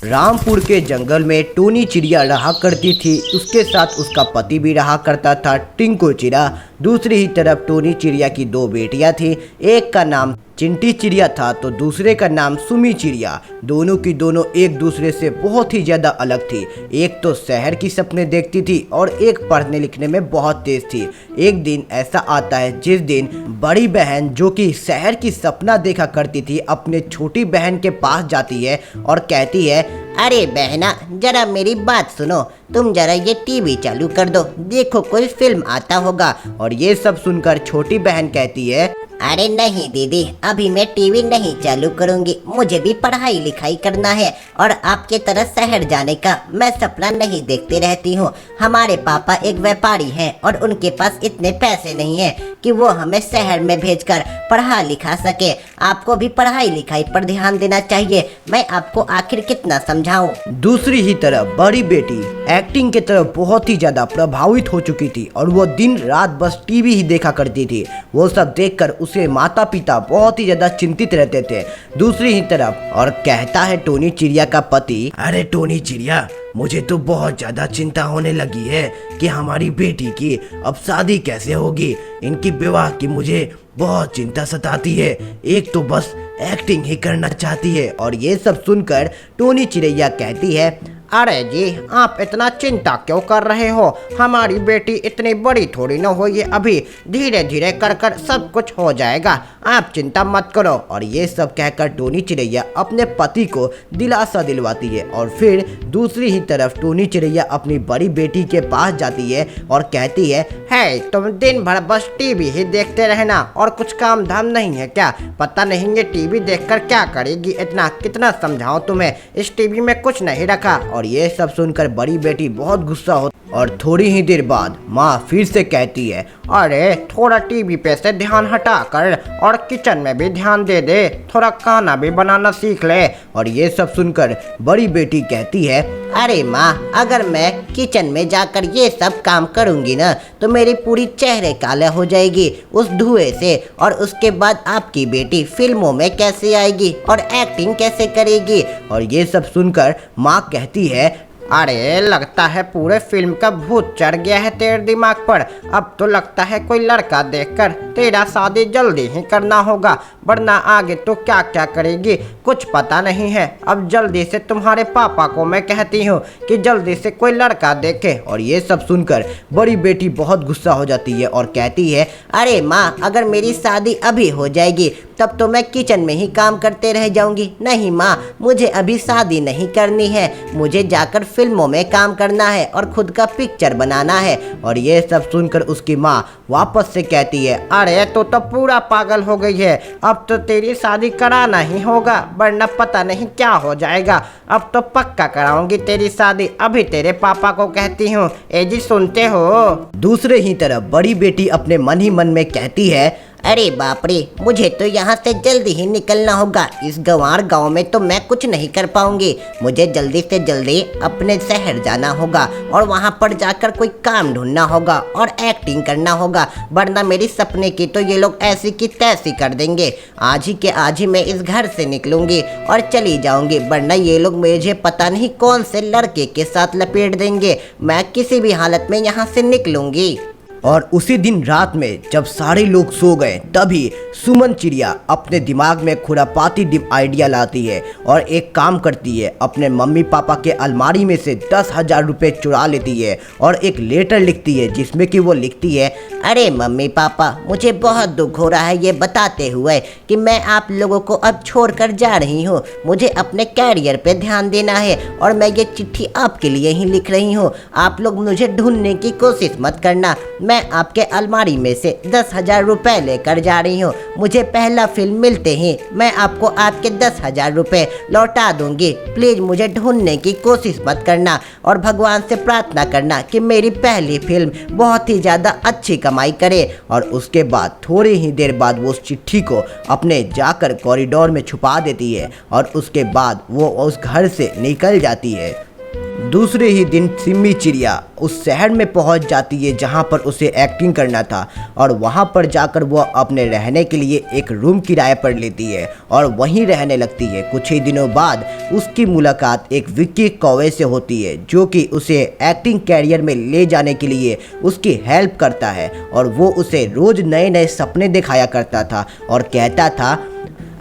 रामपुर के जंगल में टोनी चिड़िया रहा करती थी। उसके साथ उसका पति भी रहा करता था, टिंकू चिड़िया। दूसरी ही तरफ टोनी चिड़िया की दो बेटियां थी। एक का नाम चिंटी चिड़िया था तो दूसरे का नाम सुमी चिड़िया। दोनों की दोनों एक दूसरे से बहुत ही ज़्यादा अलग थी। एक तो शहर की सपने देखती थी और एक पढ़ने लिखने में बहुत तेज थी। एक दिन ऐसा आता है जिस दिन बड़ी बहन, जो कि शहर की सपना देखा करती थी, अपने छोटी बहन के पास जाती है और कहती है, अरे बहना, जरा मेरी बात सुनो। तुम जरा ये टीवी चालू कर दो, देखो कोई फिल्म आता होगा। और ये सब सुनकर छोटी बहन कहती है, अरे नहीं दीदी, अभी मैं टीवी नहीं चालू करूंगी। मुझे भी पढ़ाई लिखाई करना है और आपके तरह शहर जाने का मैं सपना नहीं देखती रहती हूँ। हमारे पापा एक व्यापारी हैं और उनके पास इतने पैसे नहीं हैं कि वो हमें शहर में भेजकर पढ़ा लिखा सके। आपको भी पढ़ाई लिखाई पर ध्यान देना चाहिए। मैं आपको आखिर कितना समझाऊं। दूसरी ही तरफ बड़ी बेटी एक्टिंग की तरफ बहुत ही ज्यादा प्रभावित हो चुकी थी और वो दिन रात बस टीवी ही देखा करती थी। वो सब देखकर उसे माता पिता बहुत ही ज्यादा चिंतित रहते थे। दूसरी ही तरफ और कहता है टोनी चिड़िया का पति, अरे टोनी चिड़िया, मुझे तो बहुत ज़्यादा चिंता होने लगी है कि हमारी बेटी की अब शादी कैसे होगी। इनकी विवाह की मुझे बहुत चिंता सताती है। एक तो बस एक्टिंग ही करना चाहती है। और ये सब सुनकर टोनी चिड़िया कहती है, अरे जी, आप इतना चिंता क्यों कर रहे हो? हमारी बेटी इतनी बड़ी थोड़ी ना हुई है अभी। धीरे धीरे कर कर सब कुछ हो जाएगा, आप चिंता मत करो। और ये सब कहकर टोनी चिड़िया अपने पति को दिलासा दिलवाती है। और फिर दूसरी ही तरफ टोनी चिड़िया अपनी बड़ी बेटी के पास जाती है और कहती है, तुम दिन भर बस टीवी ही देखते रहना और कुछ काम धाम नहीं है क्या? पता नहीं ये टीवी देखकर क्या करेगी। इतना कितना समझाओ तुम्हें, इस टीवी में कुछ नहीं रखा। और ये सब सुनकर बड़ी बेटी बहुत गुस्सा हो और थोड़ी ही देर बाद माँ फिर से कहती है, अरे थोड़ा टीवी पे से ध्यान हटा कर और किचन में भी ध्यान दे दे, थोड़ा खाना भी बनाना सीख ले। और ये सब सुनकर बड़ी बेटी कहती है, अरे माँ, अगर मैं किचन में जाकर ये सब काम करूँगी ना तो मेरी पूरी चेहरे काला हो जाएगी उस धुएं से। और उसके बाद आपकी बेटी फिल्मों में कैसे आएगी और एक्टिंग कैसे करेगी। और ये सब सुनकर माँ कहती है, अरे लगता है पूरे फिल्म का भूत चढ़ गया है तेरे दिमाग पर। अब तो लगता है कोई लड़का देखकर तेरा शादी जल्दी ही करना होगा, वरना आगे तो क्या क्या करेगी कुछ पता नहीं है। अब जल्दी से तुम्हारे पापा को मैं कहती हूँ कि जल्दी से कोई लड़का देखे। और ये सब सुनकर बड़ी बेटी बहुत गुस्सा हो जाती है और कहती है, अरे माँ, अगर मेरी शादी अभी हो जाएगी तब तो मैं किचन में ही काम करते रह जाऊंगी। नहीं माँ, मुझे अभी शादी नहीं करनी है। मुझे जाकर फिल्मों में काम करना है और खुद का पिक्चर बनाना है। और ये सब सुनकर उसकी माँ वापस से कहती है, अरे तो पूरा पागल हो गई है। अब तो तेरी शादी कराना ही होगा, वरना पता नहीं क्या हो जाएगा। अब तो पक्का कराऊंगी तेरी शादी। अभी तेरे पापा को कहती हूँ। ए जी, सुनते हो? दूसरे ही तरफ बड़ी बेटी अपने मन ही मन में कहती है, अरे बाप रे, मुझे तो यहाँ से जल्दी ही निकलना होगा। इस गंवार गांव में तो मैं कुछ नहीं कर पाऊंगी। मुझे जल्दी से जल्दी अपने शहर जाना होगा और वहाँ पर जाकर कोई काम ढूंढना होगा और एक्टिंग करना होगा, वरना मेरी सपने की तो ये लोग ऐसी की तैसी कर देंगे। आज ही के आज ही मैं इस घर से निकलूंगी और चली जाऊंगी, वरना ये लोग मुझे पता नहीं कौन से लड़के के साथ लपेट देंगे। मैं किसी भी हालत में यहाँ से निकलूंगी। और उसी दिन रात में जब सारे लोग सो गए तभी सुमन चिड़िया अपने दिमाग में खुरापाती आइडिया लाती है और एक काम करती है। अपने मम्मी पापा के अलमारी में से 10,000 रुपये चुरा लेती है और एक लेटर लिखती है जिसमें कि वो लिखती है, अरे मम्मी पापा, मुझे बहुत दुख हो रहा है ये बताते हुए कि मैं आप लोगों को अब छोड़कर जा रही हूँ। मुझे अपने कैरियर पे ध्यान देना है और मैं ये चिट्ठी आपके लिए ही लिख रही हूँ। आप लोग मुझे ढूंढने की कोशिश मत करना। मैं आपके अलमारी में से 10,000 रुपये लेकर जा रही हूँ। मुझे पहला फिल्म मिलते ही मैं आपको आपके 10,000 रुपये लौटा दूंगी। प्लीज़ मुझे ढूंढने की कोशिश मत करना और भगवान से प्रार्थना करना कि मेरी पहली फिल्म बहुत ही ज़्यादा अच्छी कमाई करे। और उसके बाद थोड़ी ही देर बाद वो उस चिट्ठी को अपने जाकर कॉरिडोर में छुपा देती है और उसके बाद वो उस घर से निकल जाती है। दूसरे ही दिन सिम्मी चिड़िया उस शहर में पहुंच जाती है जहां पर उसे एक्टिंग करना था और वहां पर जाकर वह अपने रहने के लिए एक रूम किराए पर लेती है और वहीं रहने लगती है। कुछ ही दिनों बाद उसकी मुलाकात एक विक्की कौवे से होती है जो कि उसे एक्टिंग कैरियर में ले जाने के लिए उसकी हेल्प करता है और वो उसे रोज नए नए सपने दिखाया करता था और कहता था,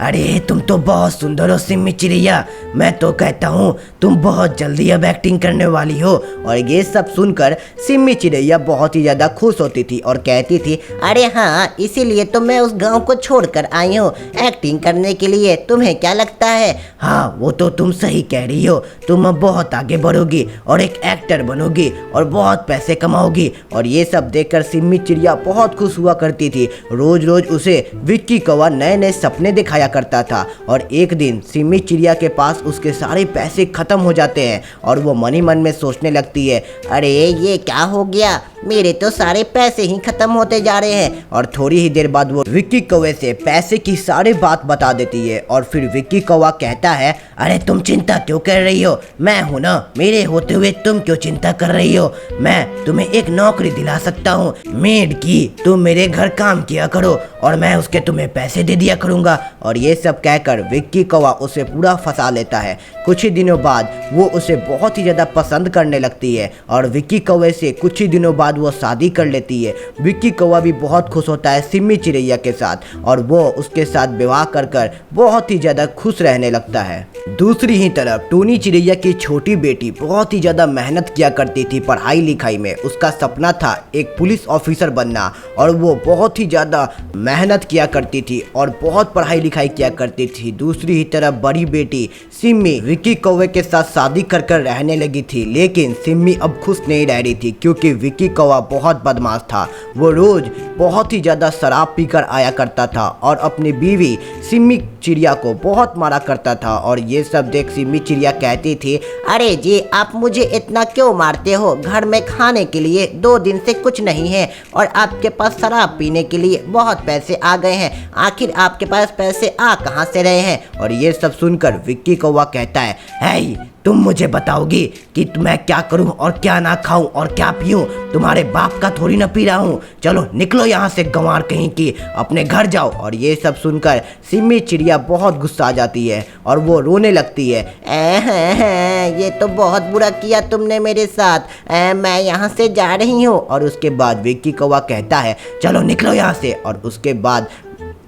अरे तुम तो बहुत सुंदर हो सिम्मी चिड़िया, मैं तो कहता हूँ तुम बहुत जल्दी अब एक्टिंग करने वाली हो। और ये सब सुनकर सिम्मी चिड़िया बहुत ही ज़्यादा खुश होती थी और कहती थी, अरे हाँ, इसीलिए तो मैं उस गांव को छोड़कर आई हूँ एक्टिंग करने के लिए। तुम्हें क्या लगता है? हाँ वो तो तुम सही कह रही हो, तुम अब बहुत आगे बढ़ोगी और एक एक्टर बनोगी और बहुत पैसे कमाओगी। और ये सब देखकर सिम्मी चिड़िया बहुत खुश हुआ करती थी। रोज रोज उसे विक्की कौवा नए नए सपने दिखाया करता था और एक दिन सिम्मी चिड़िया के पास उसके सारे पैसे खत्म हो जाते हैं और वो मन ही मन में सोचने लगती है, अरे ये क्या हो गया, मेरे तो सारे पैसे ही खत्म होते जा रहे हैं। और थोड़ी ही देर बाद वो विक्की कौवे से पैसे की सारी बात बता देती है और फिर विक्की कौवा कहता है, अरे तुम चिंता क्यों कर रही हो, मैं हूं ना, मेरे होते हुए तुम क्यों चिंता कर रही हो, मैं तुम्हें एक नौकरी दिला सकता हूँ मेड की, तुम मेरे घर काम किया करो और मैं उसके तुम्हें पैसे दे दिया करूँगा। और ये सब कहकर विक्की कौवा उसे पूरा फंसा लेता है। कुछ ही दिनों बाद वो उसे बहुत ही ज़्यादा पसंद करने लगती है और विक्की कौवे से कुछ ही दिनों बाद वो शादी कर लेती है। विक्की कौवा भी बहुत खुश होता है सिम्मी चिड़ैया के साथ और वो उसके साथ विवाह कर बहुत ही ज़्यादा खुश रहने लगता है। दूसरी ही तरफ टोनी चिड़ैया की छोटी बेटी बहुत ही ज़्यादा मेहनत किया करती थी पढ़ाई लिखाई में। उसका सपना था एक पुलिस ऑफिसर बनना और वो बहुत ही ज़्यादा मेहनत किया करती थी और बहुत पढ़ाई लिखाई किया करती थी। दूसरी ही तरफ बड़ी बेटी सिम्मी विक्की कौवे के साथ शादी कर रहने लगी थी, लेकिन सिम्मी अब खुश नहीं रह रही थी क्योंकि विक्की कौवा बहुत बदमाश था। वो रोज बहुत ही ज़्यादा शराब पीकर आया करता था और अपनी बीवी सिम्मी चिड़िया को बहुत मारा करता था। और ये सब देख सिम्मी चिड़िया कहती थी, अरे जी आप मुझे इतना क्यों मारते हो, घर में खाने के लिए 2 दिन से कुछ नहीं है और आपके पास शराब पीने के लिए बहुत पैसे आ गए हैं, आखिर आपके पास पैसे आ कहाँ से रहे हैं। और ये सब सुनकर विक्की कौवा कहता है, हे तुम मुझे बताओगी कि मैं क्या करूं और क्या ना खाऊं और क्या पीऊं, तुम्हारे बाप का थोड़ी ना पी रहा हूं, चलो निकलो यहाँ से गंवार कहीं की, अपने घर जाओ। और ये सब सुनकर सिम्मी चिड़िया बहुत गुस्सा आ जाती है और वो रोने लगती है, ये तो बहुत बुरा किया तुमने मेरे साथ, मैं यहाँ से जा रही हूँ। और उसके बाद विक्की कौवा कहता है, चलो निकलो यहाँ से। और उसके बाद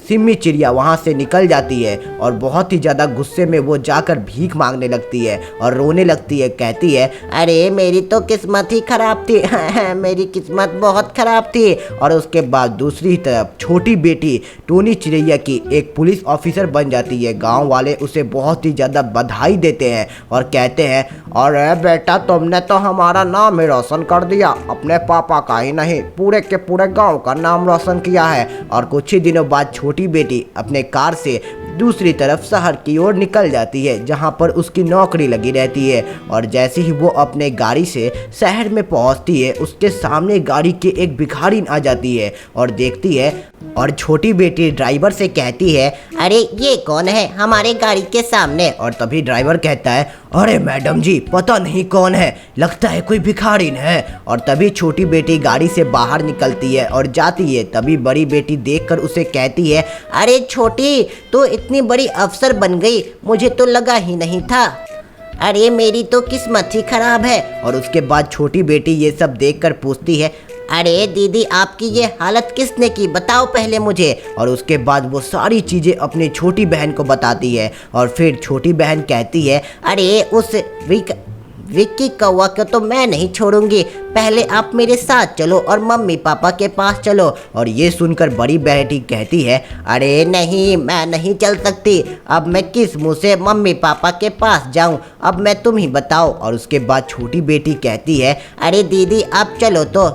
सिम्मी चिड़िया वहाँ से निकल जाती है और बहुत ही ज़्यादा गुस्से में वो जाकर भीख मांगने लगती है और रोने लगती है। कहती है, अरे मेरी तो किस्मत ही खराब थी मेरी किस्मत बहुत खराब थी। और उसके बाद दूसरी तरफ छोटी बेटी टोनी चिड़ैया की एक पुलिस ऑफिसर बन जाती है। गांव वाले उसे बहुत ही ज़्यादा बधाई देते हैं और कहते हैं, अरे बेटा तुमने तो हमारा नाम ही रोशन कर दिया, अपने पापा का ही नहीं पूरे के पूरे गाँव का नाम रोशन किया है। और कुछ ही दिनों बाद छोटी बेटी अपने कार से दूसरी तरफ शहर की ओर निकल जाती है जहां पर उसकी नौकरी लगी रहती है। और जैसे ही वो अपने गाड़ी से शहर में पहुंचती है उसके सामने गाड़ी के एक भिखारिन आ जाती है और देखती है और छोटी बेटी ड्राइवर से कहती है, अरे ये कौन है हमारे गाड़ी के सामने। और तभी ड्राइवर कहता है, अरे मैडम जी पता नहीं कौन है, लगता है कोई भिखारिन है। और तभी छोटी बेटी गाड़ी से बाहर निकलती है और जाती है। तभी बड़ी बेटी देखकर उसे कहती है, अरे छोटी तो इतनी बड़ी अफसर बन गई, मुझे तो लगा ही नहीं था, अरे मेरी तो किस्मत ही खराब है। और उसके बाद छोटी बेटी ये सब देखकर पूछती है, अरे दीदी आपकी ये हालत किसने की, बताओ पहले मुझे। और उसके बाद वो सारी चीज़ें अपनी छोटी बहन को बताती है और फिर छोटी बहन कहती है, अरे उस विक्की कौवा को तो मैं नहीं छोड़ूंगी, पहले आप मेरे साथ चलो और मम्मी पापा के पास चलो। और ये सुनकर बड़ी बेटी कहती है, अरे नहीं मैं नहीं चल सकती, अब मैं किस मुंह से मम्मी पापा के पास जाऊं, अब मैं तुम ही बताओ। और उसके बाद छोटी बेटी कहती है, अरे दीदी आप चलो तो,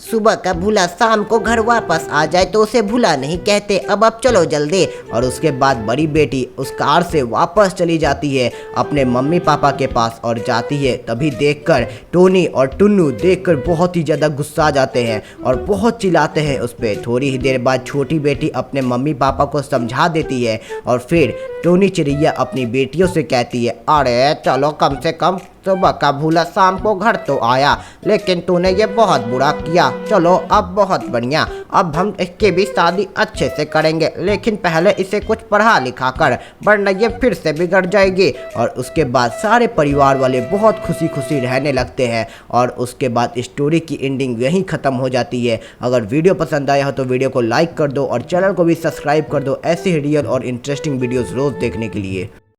सुबह का भूला शाम को घर वापस आ जाए तो उसे भूला नहीं कहते, अब आप चलो जल्दी। और उसके बाद बड़ी बेटी उस कार से वापस चली जाती है अपने मम्मी पापा के पास और जाती है। तभी देखकर टोनी और टुन्नू देखकर बहुत ही ज़्यादा गुस्सा आ जाते हैं और बहुत चिल्लाते हैं उस पर। थोड़ी ही देर बाद छोटी बेटी अपने मम्मी पापा को समझा देती है और फिर टोनी चिड़ैया अपनी बेटियों से कहती है, अरे चलो कम से कम सुबह का भूला शाम को घर तो आया, लेकिन तूने ये बहुत बुरा किया। चलो अब बहुत बढ़िया, अब हम इसकी भी शादी अच्छे से करेंगे, लेकिन पहले इसे कुछ पढ़ा लिखा कर, वरना ये फिर से बिगड़ जाएगी। और उसके बाद सारे परिवार वाले बहुत खुशी खुशी रहने लगते हैं और उसके बाद स्टोरी की एंडिंग यहीं ख़त्म हो जाती है। अगर वीडियो पसंद आया हो तो वीडियो को लाइक कर दो और चैनल को भी सब्सक्राइब कर दो ऐसे ही रियल और इंटरेस्टिंग वीडियोस रोज़ देखने के लिए।